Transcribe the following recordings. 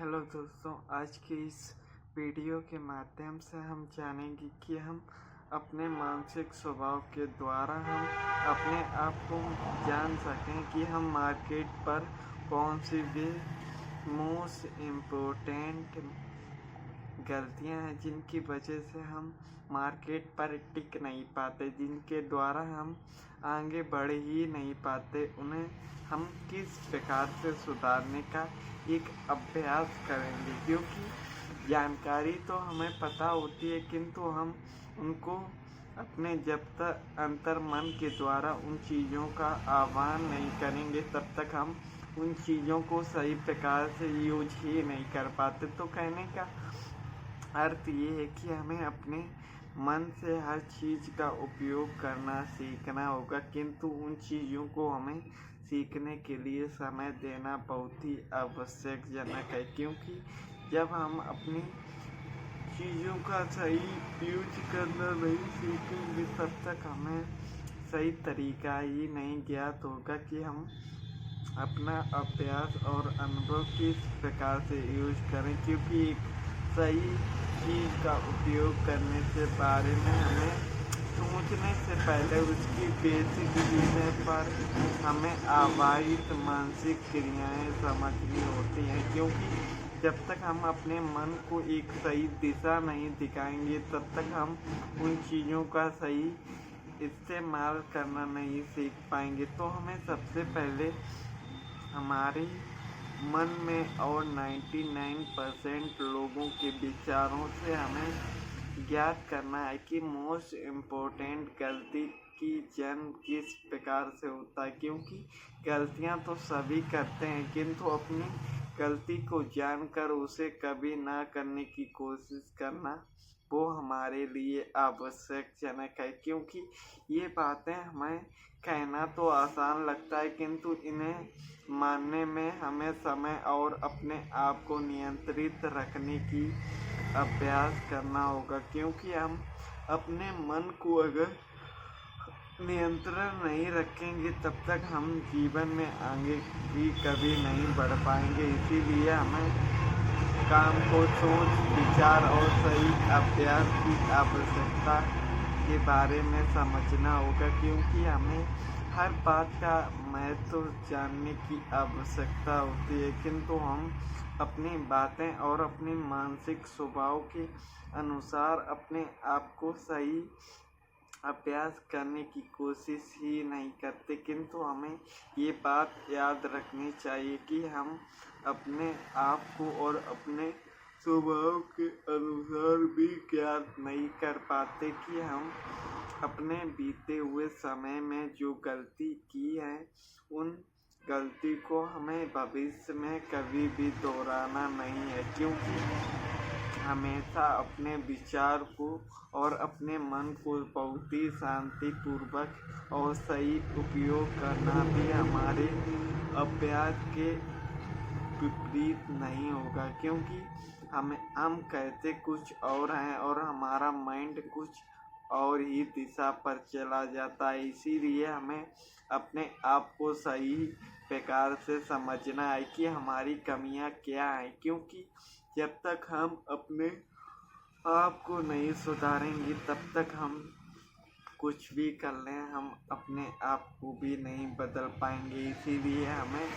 Hello दोस्तों, आज के इस वीडियो के माध्यम से हम जानेंगे कि हम अपने मानसिक स्वभाव के द्वारा हम अपने आप को जान सकें कि हम मार्केट पर कौन सी भी मोस्ट इम्पोर्टेंट गलतियां हैं जिनकी वजह से हम मार्केट पर टिक नहीं पाते, जिनके द्वारा हम आगे बढ़ ही नहीं पाते। उन्हें हम किस प्रकार से सुधारने का एक अभ्यास करेंगे, क्योंकि जानकारी तो हमें पता होती है किंतु हम उनको अपने जब तक अंतर मन के द्वारा उन चीज़ों का आह्वान नहीं करेंगे तब तक हम उन चीज़ों को सही प्रकार से यूज ही नहीं कर पाते। तो कहने का अर्थ ये है कि हमें अपने मन से हर चीज़ का उपयोग करना सीखना होगा, किंतु उन चीज़ों को हमें सीखने के लिए समय देना बहुत ही आवश्यकजनक है। क्योंकि जब हम अपनी चीज़ों का सही यूज करना नहीं सीखेंगे तब तक हमें सही तरीका ही नहीं ज्ञात होगा कि हम अपना अभ्यास और अनुभव किस प्रकार से यूज करें। क्योंकि एक सही चीज़ का उपयोग करने से बारे में हमें सोचने से पहले उसकी बेसिक चीज़ें पर हमें आवाहित मानसिक क्रियाएं समझनी होती हैं। क्योंकि जब तक हम अपने मन को एक सही दिशा नहीं दिखाएंगे तब तक हम उन चीज़ों का सही इस्तेमाल करना नहीं सीख पाएंगे। तो हमें सबसे पहले हमारे मन में और 99% लोगों के विचारों से हमें ज्ञात करना है कि मोस्ट इम्पोर्टेंट गलती की जन्म किस प्रकार से होता है। क्योंकि गलतियां तो सभी करते हैं, किंतु अपनी गलती को जानकर उसे कभी ना करने की कोशिश करना वो हमारे लिए आवश्यकजनक है। क्योंकि ये बातें हमें कहना तो आसान लगता है, किंतु इन्हें मानने में हमें समय और अपने आप को नियंत्रित रखने की अभ्यास करना होगा। क्योंकि हम अपने मन को अगर नियंत्रण नहीं रखेंगे तब तक हम जीवन में आगे भी कभी नहीं बढ़ पाएंगे। इसीलिए हमें काम को सोच विचार और सही अभ्यास की आवश्यकता के बारे में समझना होगा। क्योंकि हमें हर बात का महत्व जानने की आवश्यकता होती है, किंतु हम अपनी बातें और अपने मानसिक स्वभाव के अनुसार अपने आप को सही अभ्यास करने की कोशिश ही नहीं करते। किंतु हमें ये बात याद रखनी चाहिए कि हम अपने आप को और अपने स्वभाव के अनुसार भी ज्ञात नहीं कर पाते कि हम अपने बीते हुए समय में जो गलती की है उन गलती को हमें भविष्य में कभी भी दोहराना नहीं है। क्योंकि हमेशा अपने विचार को और अपने मन को बहुत ही शांतिपूर्वक और सही उपयोग करना भी हमारे अभ्यास के विपरीत नहीं होगा। क्योंकि हम कहते कुछ और हैं और हमारा माइंड कुछ और ही दिशा पर चला जाता है। इसीलिए हमें अपने आप को सही प्रकार से समझना है कि हमारी कमियां क्या हैं। क्योंकि जब तक हम अपने आप को नहीं सुधारेंगे तब तक हम कुछ भी कर लें, हम अपने आप को भी नहीं बदल पाएंगे। इसीलिए हमें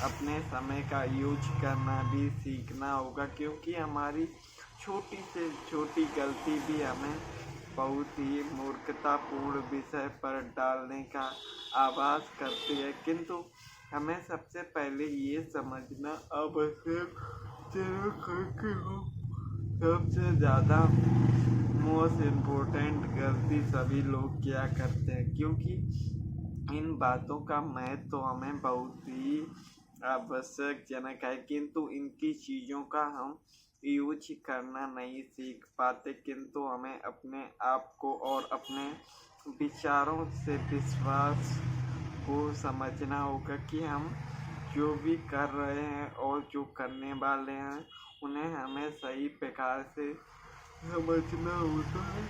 अपने समय का यूज करना भी सीखना होगा। क्योंकि हमारी छोटी से छोटी गलती भी हमें बहुत ही मूर्खतापूर्ण विषय पर डालने का आभास करती है। किंतु हमें सबसे पहले ये समझना आवश्यक है कि हम सबसे ज़्यादा मोस्ट इम्पोर्टेंट गलती सभी लोग क्या करते हैं। क्योंकि इन बातों का महत्व तो हमें बहुत ही आवश्यकजनक है, किंतु इनकी चीज़ों का हम यूज करना नहीं सीख पाते। किंतु हमें अपने आप को और अपने विचारों से विश्वास को समझना होगा कि हम जो भी कर रहे हैं और जो करने वाले हैं उन्हें हमें सही प्रकार से समझना होता है।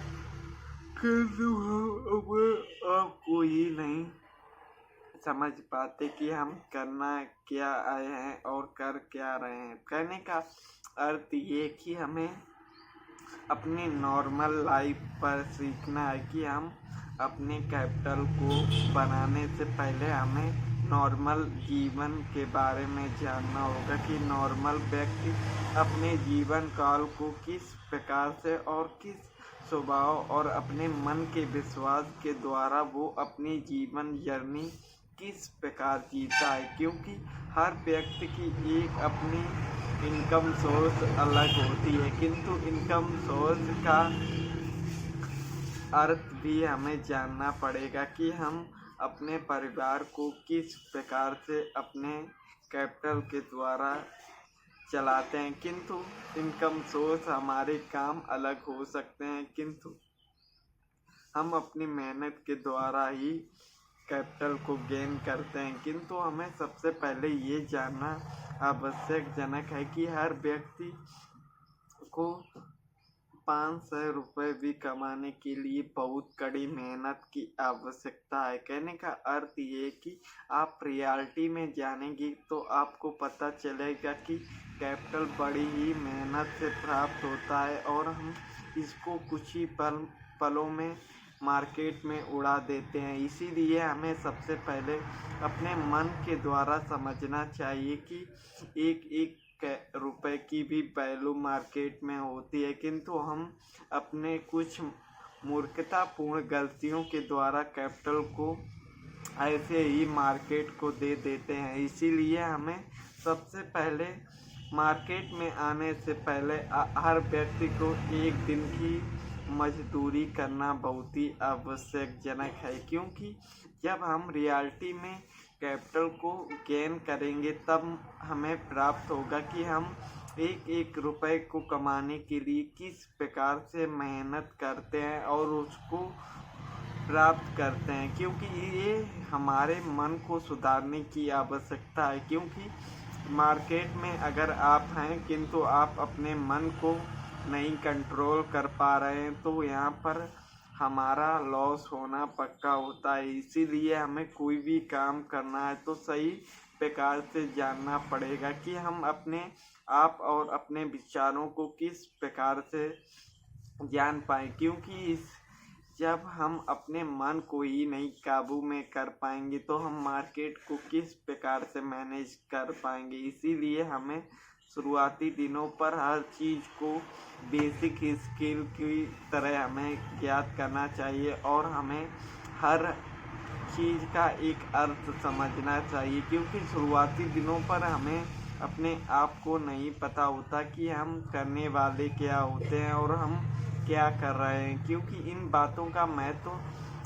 किंतु हम अपने आप को ही नहीं समझ पाते कि हम करना क्या आए हैं और कर क्या रहे हैं। कहने का अर्थ ये कि हमें अपनी नॉर्मल लाइफ पर सीखना है कि हम अपने कैपिटल को बनाने से पहले हमें नॉर्मल जीवन के बारे में जानना होगा कि नॉर्मल व्यक्ति अपने जीवन काल को किस प्रकार से और किस स्वभाव और अपने मन के विश्वास के द्वारा वो अपनी जीवन जर्नी किस प्रकार जीता है, क्योंकि हर व्यक्ति की एक अपनी इनकम सोर्स अलग होती है, किंतु इनकम सोर्स का अर्थ भी हमें जानना पड़ेगा कि हम अपने परिवार को किस प्रकार से अपने कैपिटल के द्वारा चलाते हैं। किंतु इनकम सोर्स हमारे काम अलग हो सकते हैं, किंतु हम अपनी मेहनत के द्वारा ही कैपिटल को गेन करते हैं। किंतु हमें सबसे पहले ये जानना आवश्यकजनक है कि हर व्यक्ति को 500 रुपये भी कमाने के लिए बहुत कड़ी मेहनत की आवश्यकता है। कहने का अर्थ ये कि आप रियलिटी में जानेंगे तो आपको पता चलेगा कि कैपिटल बड़ी ही मेहनत से प्राप्त होता है और हम इसको कुछ ही पलों में मार्केट में उड़ा देते हैं। इसीलिए हमें सबसे पहले अपने मन के द्वारा समझना चाहिए कि एक एक रुपए की भी वैल्यू मार्केट में होती है, किंतु हम अपने कुछ मूर्खतापूर्ण गलतियों के द्वारा कैपिटल को ऐसे ही मार्केट को दे देते हैं। इसीलिए हमें सबसे पहले मार्केट में आने से पहले हर व्यक्ति को एक दिन की मजदूरी करना बहुत ही आवश्यकजनक है, क्योंकि जब हम रियलिटी में कैपिटल को गेन करेंगे तब हमें प्राप्त होगा कि हम एक एक रुपए को कमाने के लिए किस प्रकार से मेहनत करते हैं और उसको प्राप्त करते हैं, क्योंकि ये हमारे मन को सुधारने की आवश्यकता है। क्योंकि मार्केट में अगर आप हैं किंतु आप अपने मन को नहीं कंट्रोल कर पा रहे हैं तो यहाँ पर हमारा लॉस होना पक्का होता है। इसीलिए हमें कोई भी काम करना है तो सही प्रकार से जानना पड़ेगा कि हम अपने आप और अपने विचारों को किस प्रकार से जान पाएँ, क्योंकि जब हम अपने मन को ही नहीं काबू में कर पाएंगे तो हम मार्केट को किस प्रकार से मैनेज कर पाएंगे। इसीलिए हमें शुरुआती दिनों पर हर चीज़ को बेसिक स्किल की तरह हमें ज्ञात करना चाहिए और हमें हर चीज़ का एक अर्थ समझना चाहिए, क्योंकि शुरुआती दिनों पर हमें अपने आप को नहीं पता होता कि हम करने वाले क्या होते हैं और हम क्या कर रहे हैं। क्योंकि इन बातों का महत्व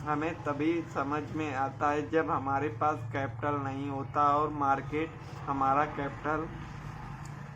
हमें तभी समझ में आता है जब हमारे पास कैपिटल नहीं होता और मार्केट हमारा कैपिटल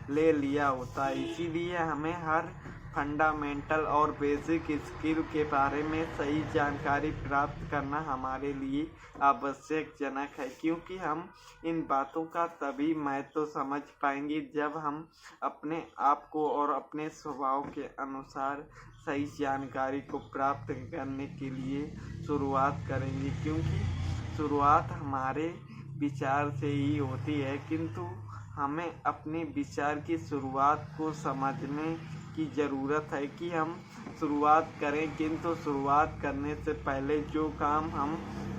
ले लिया होता है। इसीलिए हमें हर फंडामेंटल और बेसिक स्किल के बारे में सही जानकारी प्राप्त करना हमारे लिए आवश्यकजनक है, क्योंकि हम इन बातों का तभी महत्व समझ पाएंगे जब हम अपने आप को और अपने स्वभाव के अनुसार सही जानकारी को प्राप्त करने के लिए शुरुआत करेंगे। क्योंकि शुरुआत हमारे विचार से ही होती है, किंतु हमें अपने विचार की शुरुआत को समझने की ज़रूरत है कि हम शुरुआत करें, किंतु शुरुआत करने से पहले जो काम हम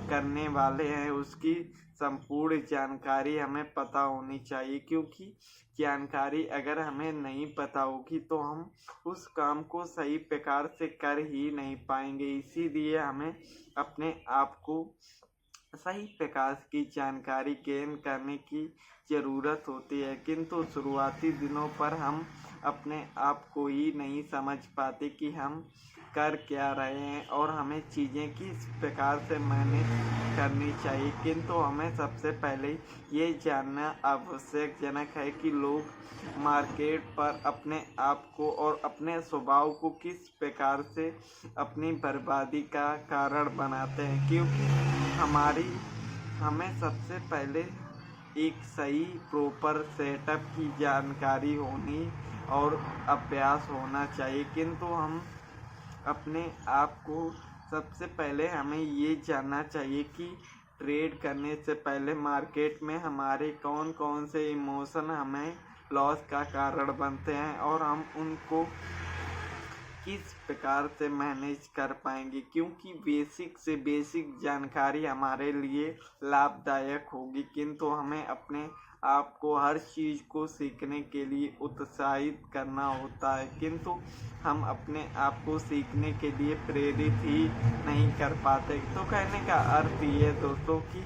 करने वाले हैं उसकी संपूर्ण जानकारी हमें पता होनी चाहिए। क्योंकि जानकारी अगर हमें नहीं पता होगी तो हम उस काम को सही प्रकार से कर ही नहीं पाएंगे। इसीलिए हमें अपने आप को सही प्रकार की जानकारी गेन करने की ज़रूरत होती है, किंतु शुरुआती दिनों पर हम अपने आप को ही नहीं समझ पाते कि हम कर क्या रहे हैं और हमें चीज़ें किस प्रकार से मैनेज करनी चाहिए। किंतु हमें सबसे पहले ये जानना आवश्यकजनक है कि लोग मार्केट पर अपने आप को और अपने स्वभाव को किस प्रकार से अपनी बर्बादी का कारण बनाते हैं। क्योंकि हमें सबसे पहले एक सही प्रॉपर सेटअप की जानकारी होनी और अभ्यास होना चाहिए, किंतु हम अपने आप को सबसे पहले हमें ये जानना चाहिए कि ट्रेड करने से पहले मार्केट में हमारे कौन कौन से इमोशन हमें लॉस का कारण बनते हैं और हम उनको किस प्रकार से मैनेज कर पाएंगे, क्योंकि बेसिक से बेसिक जानकारी हमारे लिए लाभदायक होगी। किंतु हमें अपने आप को हर चीज़ को सीखने के लिए उत्साहित करना होता है, किंतु हम अपने आप को सीखने के लिए प्रेरित ही नहीं कर पाते। तो कहने का अर्थ ये दोस्तों कि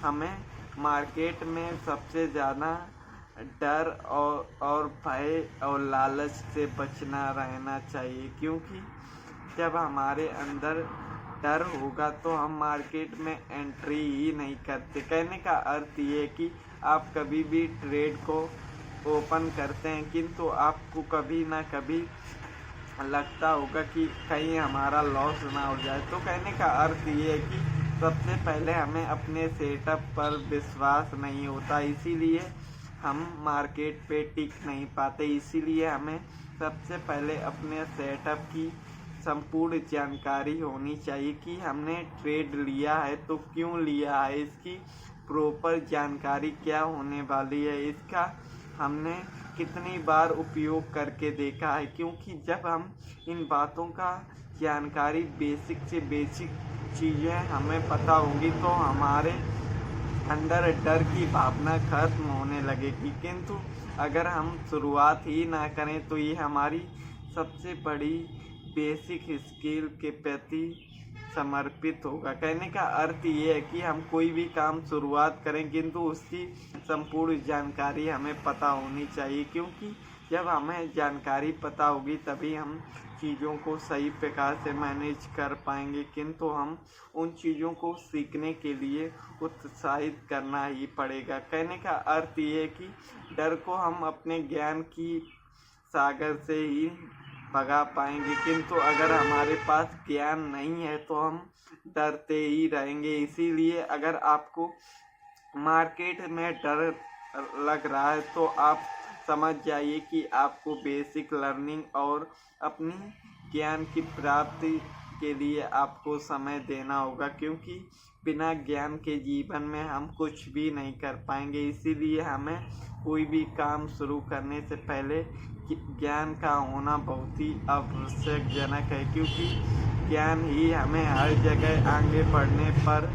हमें मार्केट में सबसे ज़्यादा डर और भय और लालच से बचना रहना चाहिए, क्योंकि जब हमारे अंदर डर होगा तो हम मार्केट में एंट्री ही नहीं करते। कहने का अर्थ ये कि आप कभी भी ट्रेड को ओपन करते हैं, किंतु आपको कभी ना कभी लगता होगा कि कहीं हमारा लॉस ना हो जाए। तो कहने का अर्थ ये है कि सबसे पहले हमें अपने सेटअप पर विश्वास नहीं होता, इसीलिए हम मार्केट पे टिक नहीं पाते। इसीलिए हमें सबसे पहले अपने सेटअप की संपूर्ण जानकारी होनी चाहिए कि हमने ट्रेड लिया है तो क्यों लिया है, इसकी प्रॉपर जानकारी क्या होने वाली है, इसका हमने कितनी बार उपयोग करके देखा है। क्योंकि जब हम इन बातों का जानकारी बेसिक से बेसिक चीज़ें हमें पता होंगी तो हमारे अंदर डर की भावना खत्म होने लगेगी। किंतु अगर हम शुरुआत ही ना करें तो ये हमारी सबसे बड़ी बेसिक स्किल के प्रति समर्पित होगा। कहने का अर्थ ये है कि हम कोई भी काम शुरुआत करें किंतु उसकी संपूर्ण जानकारी हमें पता होनी चाहिए, क्योंकि जब हमें जानकारी पता होगी तभी हम चीज़ों को सही प्रकार से मैनेज कर पाएंगे। किंतु हम उन चीज़ों को सीखने के लिए उत्साहित करना ही पड़ेगा। कहने का अर्थ ये है कि डर को हम अपने ज्ञान की सागर से ही भगा पाएंगे, किंतु अगर हमारे पास ज्ञान नहीं है तो हम डरते ही रहेंगे। इसीलिए अगर आपको मार्केट में डर लग रहा है तो आप समझ जाइए कि आपको बेसिक लर्निंग और अपनी ज्ञान की प्राप्ति के लिए आपको समय देना होगा, क्योंकि बिना ज्ञान के जीवन में हम कुछ भी नहीं कर पाएंगे। इसीलिए हमें कोई भी काम शुरू करने से पहले ज्ञान का होना बहुत ही आवश्यकजनक है, क्योंकि ज्ञान ही हमें हर जगह आगे बढ़ने पर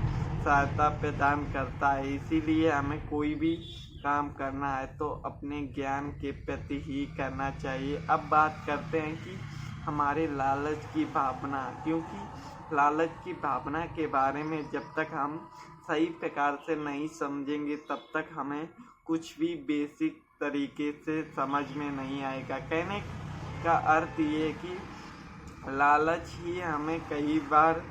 सहायता प्रदान करता है। इसीलिए हमें कोई भी काम करना है तो अपने ज्ञान के प्रति ही करना चाहिए। अब बात करते हैं कि हमारे लालच की भावना, क्योंकि लालच की भावना के बारे में जब तक हम सही प्रकार से नहीं समझेंगे तब तक हमें कुछ भी बेसिक तरीके से समझ में नहीं आएगा। कहने का अर्थ ये है कि लालच ही हमें कई बार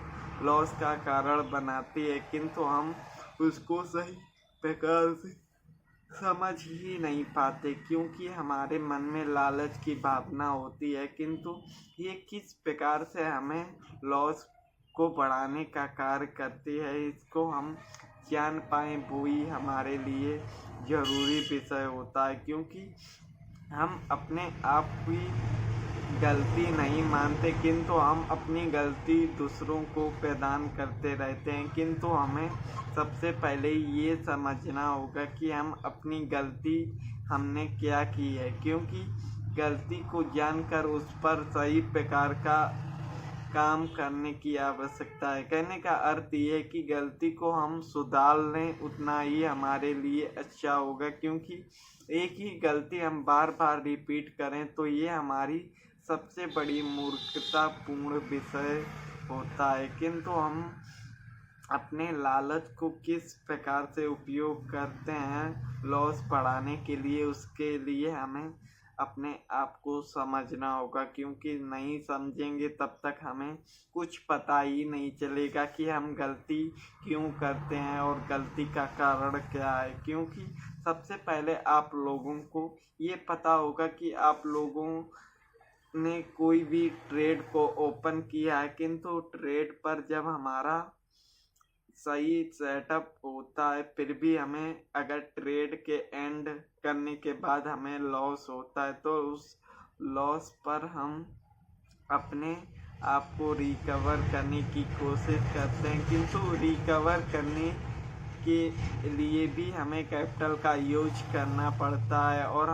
लॉस का कारण बनाती है, किंतु हम उसको सही प्रकार से समझ ही नहीं पाते, क्योंकि हमारे मन में लालच की भावना होती है, किंतु ये किस प्रकार से हमें लॉस को बढ़ाने का कार्य करती है इसको हम जान पाएँ वो ही हमारे लिए ज़रूरी विषय होता है। क्योंकि हम अपने आप की गलती नहीं मानते, किंतु हम अपनी गलती दूसरों को प्रदान करते रहते हैं। किंतु हमें सबसे पहले ये समझना होगा कि हम अपनी गलती हमने क्या की है, क्योंकि गलती को जानकर उस पर सही प्रकार का काम करने की आवश्यकता है। कहने का अर्थ ये है कि गलती को हम सुधार लें उतना ही हमारे लिए अच्छा होगा, क्योंकि एक ही गलती हम बार बार रिपीट करें तो ये हमारी सबसे बड़ी मूर्खतापूर्ण विषय होता है। किंतु हम अपने लालच को किस प्रकार से उपयोग करते हैं लॉस बढ़ाने के लिए, उसके लिए हमें अपने आप को समझना होगा, क्योंकि नहीं समझेंगे तब तक हमें कुछ पता ही नहीं चलेगा कि हम गलती क्यों करते हैं और गलती का कारण क्या है। क्योंकि सबसे पहले आप लोगों को ये पता होगा कि आप लोगों ने कोई भी ट्रेड को ओपन किया है, किंतु ट्रेड पर जब हमारा सही सेटअप होता है फिर भी हमें अगर ट्रेड के एंड करने के बाद हमें लॉस होता है तो उस लॉस पर हम अपने आप को रिकवर करने की कोशिश करते हैं, किंतु रिकवर करने के लिए भी हमें कैपिटल का यूज करना पड़ता है और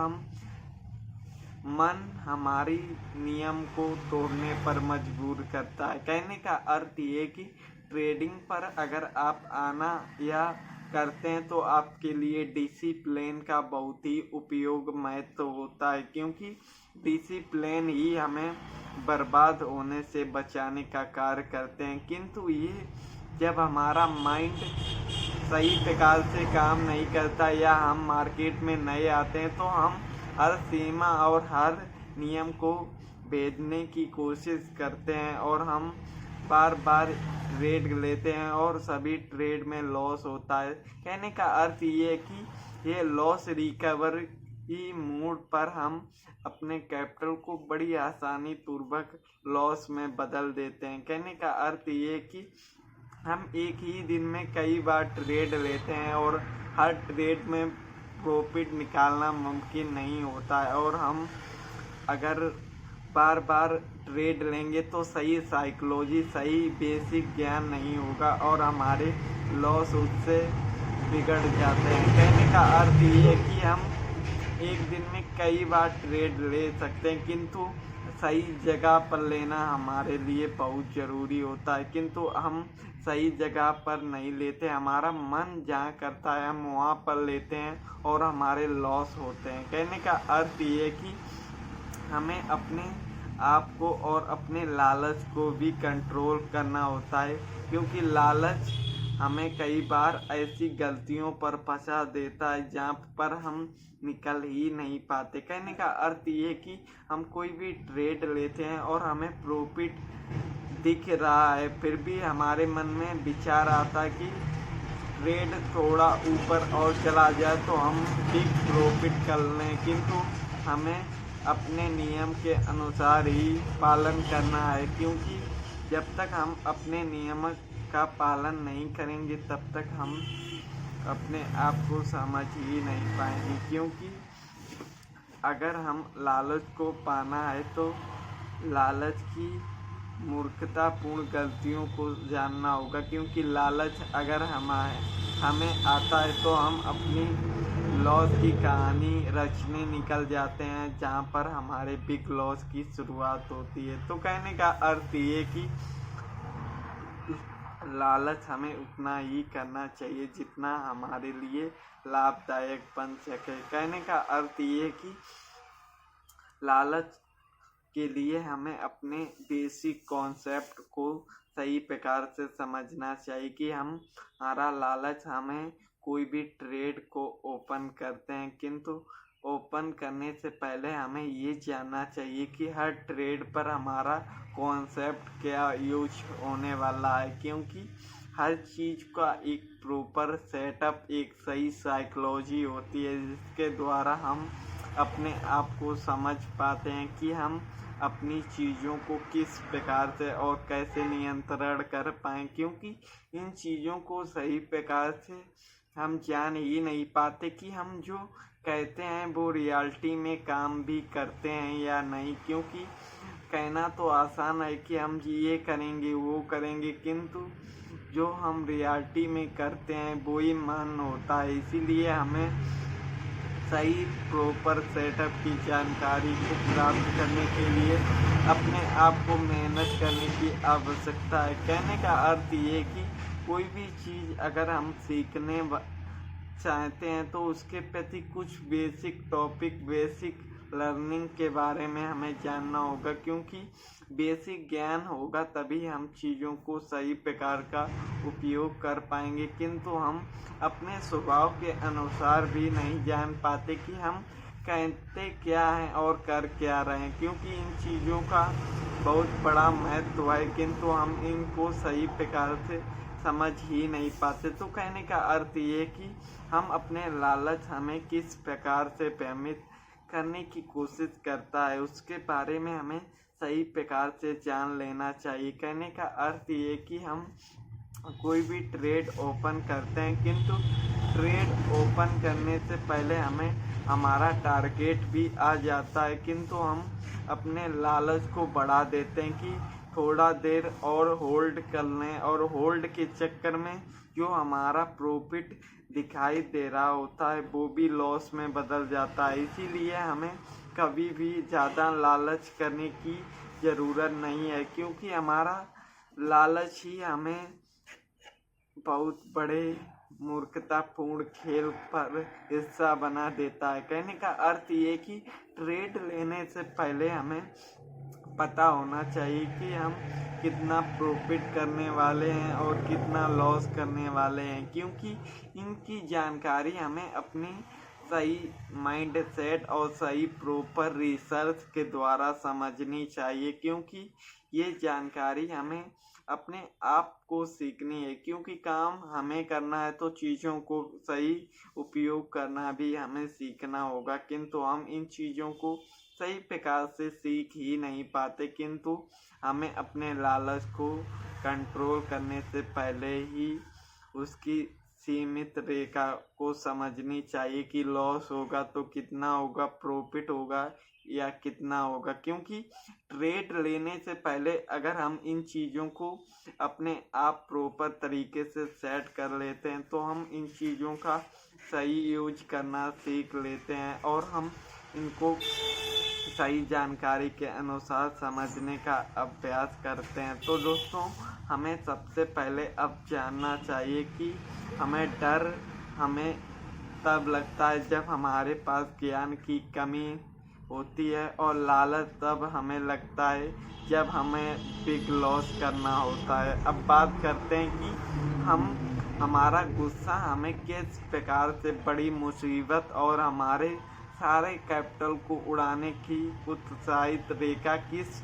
मन हमारी नियम को तोड़ने पर मजबूर करता है। कहने का अर्थ ये कि ट्रेडिंग पर अगर आप आना या करते हैं तो आपके लिए डिसिप्लिन का बहुत ही उपयोग महत्व होता है, क्योंकि डिसिप्लिन ही हमें बर्बाद होने से बचाने का कार्य करते हैं। किंतु ये जब हमारा माइंड सही प्रकार से काम नहीं करता या हम मार्केट में नए आते हैं तो हम हर सीमा और हर नियम को भेदने की कोशिश करते हैं और हम बार बार ट्रेड लेते हैं और सभी ट्रेड में लॉस होता है। कहने का अर्थ ये है कि ये लॉस रिकवरी मूड पर हम अपने कैपिटल को बड़ी आसानी पूर्वक लॉस में बदल देते हैं। कहने का अर्थ ये है कि हम एक ही दिन में कई बार ट्रेड लेते हैं और हर ट्रेड में प्रॉफिट निकालना मुमकिन नहीं होता है और हम अगर बार बार ट्रेड लेंगे तो सही साइकोलॉजी, सही बेसिक ज्ञान नहीं होगा और हमारे लॉस उससे बिगड़ जाते हैं। कहने का अर्थ ये है कि हम एक दिन में कई बार ट्रेड ले सकते हैं, किंतु सही जगह पर लेना हमारे लिए बहुत ज़रूरी होता है। किंतु हम सही जगह पर नहीं लेते, हमारा मन जहाँ करता है हम वहाँ पर लेते हैं और हमारे लॉस होते हैं। कहने का अर्थ ये है कि हमें अपने आप को और अपने लालच को भी कंट्रोल करना होता है, क्योंकि लालच हमें कई बार ऐसी गलतियों पर फंसा देता है जहाँ पर हम निकल ही नहीं पाते। कहने का अर्थ ये कि हम कोई भी ट्रेड लेते हैं और हमें प्रॉफिट दिख रहा है, फिर भी हमारे मन में विचार आता है कि ट्रेड थोड़ा ऊपर और चला जाए तो हम बिग प्रॉफिट कर लें, किंतु हमें अपने नियम के अनुसार ही पालन करना है, क्योंकि जब तक हम अपने नियम का पालन नहीं करेंगे तब तक हम अपने आप को समझ ही नहीं पाएंगे। क्योंकि अगर हम लालच को पाना है तो लालच की मूर्खतापूर्ण गलतियों को जानना होगा, क्योंकि लालच अगर हमें आता है तो हम अपनी लॉस की कहानी रचने निकल जाते हैं जहाँ पर हमारे बिग लॉस की शुरुआत होती है। तो कहने का अर्थ ये कि लालच हमें उतना ही करना चाहिए जितना हमारे लिए लाभदायक बन सके। कहने का अर्थ ये कि लालच के लिए हमें अपने बेसिक कॉन्सेप्ट को सही प्रकार से समझना चाहिए कि हमारा लालच हमें कोई भी ट्रेड को ओपन करते हैं, किंतु ओपन करने से पहले हमें ये जानना चाहिए कि हर ट्रेड पर हमारा कॉन्सेप्ट क्या यूज होने वाला है, क्योंकि हर चीज़ का एक प्रॉपर सेटअप, एक सही साइकोलॉजी होती है जिसके द्वारा हम अपने आप को समझ पाते हैं कि हम अपनी चीज़ों को किस प्रकार से और कैसे नियंत्रण कर पाएँ, क्योंकि इन चीज़ों को सही प्रकार से हम जान ही नहीं पाते कि हम जो कहते हैं वो रियलिटी में काम भी करते हैं या नहीं। क्योंकि कहना तो आसान है कि हम ये करेंगे वो करेंगे, किंतु जो हम रियलिटी में करते हैं वो ही मान होता है। इसीलिए हमें सही प्रॉपर सेटअप की जानकारी को प्राप्त करने के लिए अपने आप को मेहनत करने की आवश्यकता है। कहने का अर्थ ये कि कोई भी चीज़ अगर हम सीखने चाहते हैं तो उसके प्रति कुछ बेसिक टॉपिक, बेसिक लर्निंग के बारे में हमें जानना होगा, क्योंकि बेसिक ज्ञान होगा तभी हम चीज़ों को सही प्रकार का उपयोग कर पाएंगे। किंतु हम अपने स्वभाव के अनुसार भी नहीं जान पाते कि हम कहते क्या हैं और कर क्या रहे हैं, क्योंकि इन चीज़ों का बहुत बड़ा महत्व है, किंतु हम इनको सही प्रकार से समझ ही नहीं पाते। तो कहने का अर्थ ये कि हम अपने लालच हमें किस प्रकार से भ्रमित करने की कोशिश करता है उसके बारे में हमें सही प्रकार से जान लेना चाहिए। कहने का अर्थ ये कि हम कोई भी ट्रेड ओपन करते हैं, किंतु ट्रेड ओपन करने से पहले हमें हमारा टारगेट भी आ जाता है, किंतु हम अपने लालच को बढ़ा देते हैं कि थोड़ा देर और होल्ड कर लें और होल्ड के चक्कर में जो हमारा प्रॉफिट दिखाई दे रहा होता है वो भी लॉस में बदल जाता है। इसीलिए हमें कभी भी ज़्यादा लालच करने की ज़रूरत नहीं है, क्योंकि हमारा लालच ही हमें बहुत बड़े मूर्खतापूर्ण खेल पर हिस्सा बना देता है। कहने का अर्थ ये कि ट्रेड लेने से पहले हमें पता होना चाहिए कि हम कितना प्रॉफिट करने वाले हैं और कितना लॉस करने वाले हैं, क्योंकि इनकी जानकारी हमें अपनी सही माइंड सेट और सही प्रॉपर रिसर्च के द्वारा समझनी चाहिए, क्योंकि ये जानकारी हमें अपने आप को सीखनी है। क्योंकि काम हमें करना है तो चीज़ों को सही उपयोग करना भी हमें सीखना होगा, किंतु हम इन चीज़ों को सही प्रकार से सीख ही नहीं पाते। किंतु हमें अपने लालच को कंट्रोल करने से पहले ही उसकी सीमित रेखा को समझनी चाहिए कि लॉस होगा तो कितना होगा, प्रॉफिट होगा या कितना होगा। क्योंकि ट्रेड लेने से पहले अगर हम इन चीज़ों को अपने आप प्रॉपर तरीके से सेट कर लेते हैं तो हम इन चीज़ों का सही यूज करना सीख लेते हैं और हम इनको सही जानकारी के अनुसार समझने का अभ्यास करते हैं। तो दोस्तों, हमें सबसे पहले अब जानना चाहिए कि हमें तब लगता है जब हमारे पास ज्ञान की कमी होती है, और लालच तब हमें लगता है जब हमें बिग लॉस करना होता है। अब बात करते हैं कि हमारा गुस्सा हमें किस प्रकार से बड़ी मुसीबत और हमारे सारे कैपिटल को उड़ाने की उत्साहित रेखा किस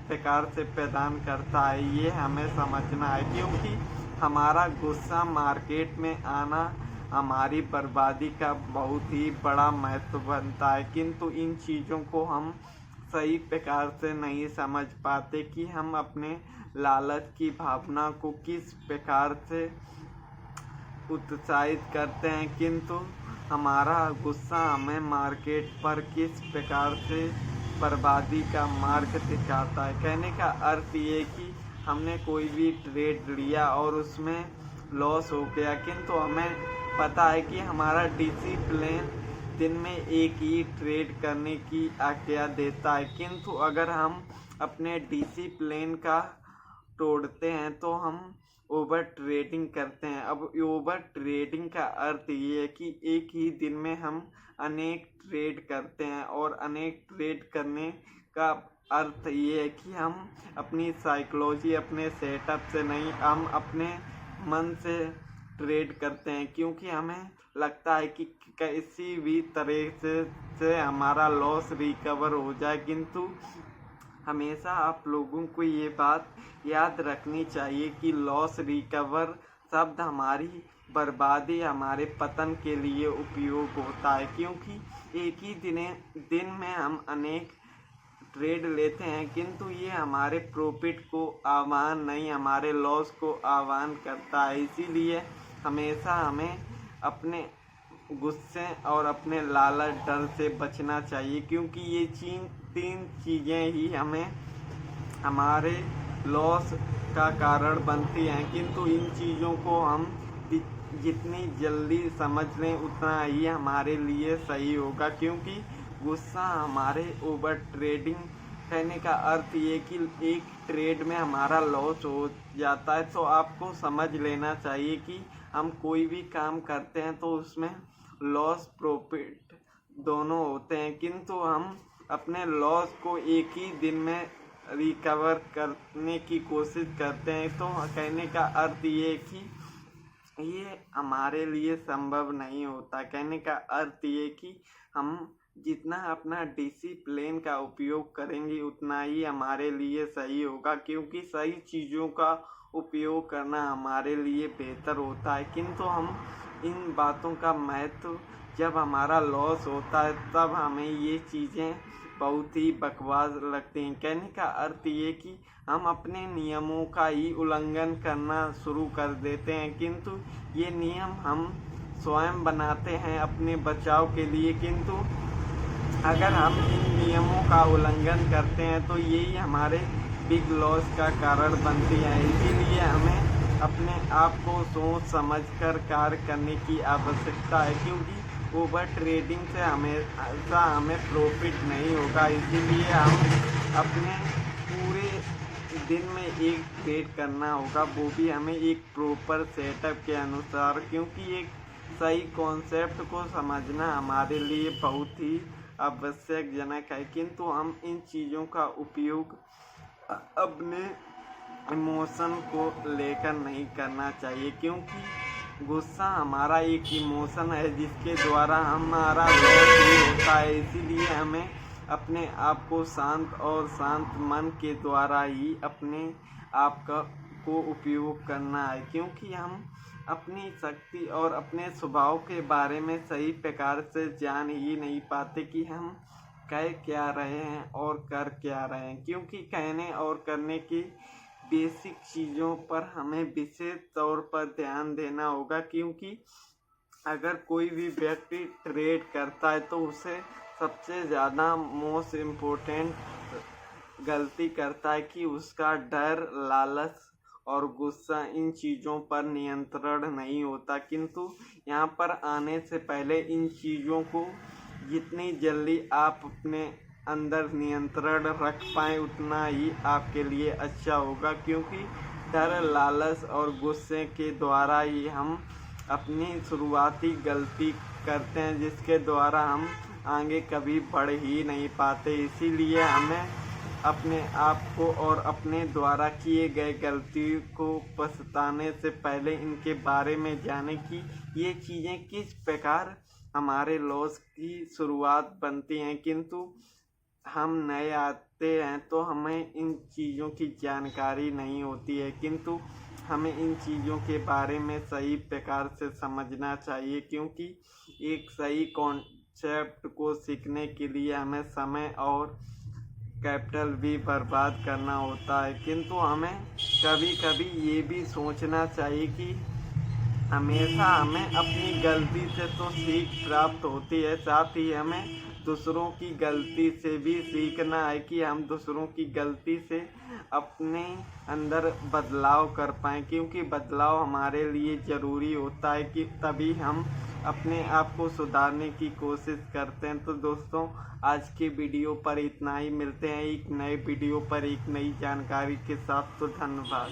प्रकार से प्रदान करता है, ये हमें समझना है। क्योंकि हमारा गुस्सा मार्केट में आना हमारी बर्बादी का बहुत ही बड़ा महत्व बनता है, किंतु इन चीज़ों को हम सही प्रकार से नहीं समझ पाते कि हम अपने लालच की भावना को किस प्रकार से उत्साहित करते हैं, किंतु हमारा गुस्सा हमें मार्केट पर किस प्रकार से बर्बादी का मार्ग दिखाता है। कहने का अर्थ ये कि हमने कोई भी ट्रेड लिया और उसमें लॉस हो गया, किंतु हमें पता है कि हमारा डिसिप्लिन दिन में एक ही ट्रेड करने की आज्ञा देता है। किंतु अगर हम अपने डिसिप्लिन का तोड़ते हैं तो हम ओवर ट्रेडिंग करते हैं। अब ओवर ट्रेडिंग का अर्थ ये है कि एक ही दिन में हम अनेक ट्रेड करते हैं, और अनेक ट्रेड करने का अर्थ ये है कि हम अपनी साइकोलॉजी, अपने सेटअप से नहीं, हम अपने मन से ट्रेड करते हैं। क्योंकि हमें लगता है कि किसी भी तरह से हमारा लॉस रिकवर हो जाए, किंतु हमेशा आप लोगों को ये बात याद रखनी चाहिए कि लॉस रिकवर शब्द हमारी बर्बादी, हमारे पतन के लिए उपयोग होता है। क्योंकि एक ही दिन में हम अनेक ट्रेड लेते हैं, किंतु ये हमारे प्रॉफिट को आह्वान नहीं, हमारे लॉस को आह्वान करता है। इसीलिए हमेशा हमें अपने गुस्से और अपने लालच, डर से बचना चाहिए, क्योंकि ये तीन चीज़ें ही हमें हमारे लॉस का कारण बनती हैं। किंतु इन चीज़ों को हम जितनी जल्दी समझ लें उतना ही हमारे लिए सही होगा। क्योंकि गुस्सा हमारे ओवर ट्रेडिंग, कहने का अर्थ ये कि एक ट्रेड में हमारा लॉस हो जाता है तो आपको समझ लेना चाहिए कि हम कोई भी काम करते हैं तो उसमें लॉस प्रॉफिट दोनों होते हैं, किंतु हम अपने लॉस को एक ही दिन में रिकवर करने की कोशिश करते हैं। तो कहने का अर्थ ये है कि ये हमारे लिए संभव नहीं होता। कहने का अर्थ ये कि हम जितना अपना डिसिप्लिन का उपयोग करेंगे उतना ही हमारे लिए सही होगा, क्योंकि सही चीज़ों का उपयोग करना हमारे लिए बेहतर होता है। किंतु हम इन बातों का महत्व जब हमारा लॉस होता है तब हमें ये चीज़ें बहुत ही बकवास लगती हैं। कहने का अर्थ ये कि हम अपने नियमों का ही उल्लंघन करना शुरू कर देते हैं, किंतु ये नियम हम स्वयं बनाते हैं अपने बचाव के लिए। किंतु अगर हम इन नियमों का उल्लंघन करते हैं तो यही हमारे बिग लॉस का कारण बनती हैं। इसीलिए हमें अपने आप को सोच समझकर कार्य करने की आवश्यकता है, क्योंकि ओवर ट्रेडिंग से हमें प्रॉफिट नहीं होगा। इसीलिए हम अपने पूरे दिन में एक ट्रेड करना होगा, वो भी हमें एक प्रॉपर सेटअप के अनुसार, क्योंकि एक सही कॉन्सेप्ट को समझना हमारे लिए बहुत ही आवश्यकजनक है। किंतु हम इन चीज़ों का उपयोग अपने इमोशन को लेकर नहीं करना चाहिए, क्योंकि गुस्सा हमारा एक इमोशन है जिसके द्वारा हमारा लॉस भी होता है। इसीलिए हमें अपने आप को शांत और शांत मन के द्वारा ही अपने आप को उपयोग करना है, क्योंकि हम अपनी शक्ति और अपने स्वभाव के बारे में सही प्रकार से जान ही नहीं पाते कि हम कह क्या रहे हैं और कर क्या रहे हैं। क्योंकि कहने और करने की बेसिक चीज़ों पर हमें विशेष तौर पर ध्यान देना होगा, क्योंकि अगर कोई भी व्यक्ति ट्रेड करता है तो उसे सबसे ज़्यादा मोस्ट इम्पोर्टेंट गलती करता है कि उसका डर, लालच और गुस्सा इन चीज़ों पर नियंत्रण नहीं होता। किंतु यहाँ पर आने से पहले इन चीज़ों को जितनी जल्दी आप अपने अंदर नियंत्रण रख पाएँ उतना ही आपके लिए अच्छा होगा, क्योंकि डर, लालच और गुस्से के द्वारा ही हम अपनी शुरुआती गलती करते हैं, जिसके द्वारा हम आगे कभी बढ़ ही नहीं पाते। इसीलिए हमें अपने आप को और अपने द्वारा किए गए गलती को पछताने से पहले इनके बारे में जाने कि ये चीज़ें किस प्रकार हमारे लॉस की शुरुआत बनती हैं। किंतु हम नए आते हैं तो हमें इन चीज़ों की जानकारी नहीं होती है, किंतु हमें इन चीज़ों के बारे में सही प्रकार से समझना चाहिए, क्योंकि एक सही कॉन्सेप्ट को सीखने के लिए हमें समय और कैपिटल भी बर्बाद करना होता है। किंतु हमें कभी कभी ये भी सोचना चाहिए कि हमेशा हमें अपनी गलती से तो सीख प्राप्त होती है, साथ ही हमें दूसरों की गलती से भी सीखना है कि हम दूसरों की गलती से अपने अंदर बदलाव कर पाएँ, क्योंकि बदलाव हमारे लिए ज़रूरी होता है कि तभी हम अपने आप को सुधारने की कोशिश करते हैं। तो दोस्तों, आज के वीडियो पर इतना ही। मिलते हैं एक नए वीडियो पर एक नई जानकारी के साथ। तो धन्यवाद।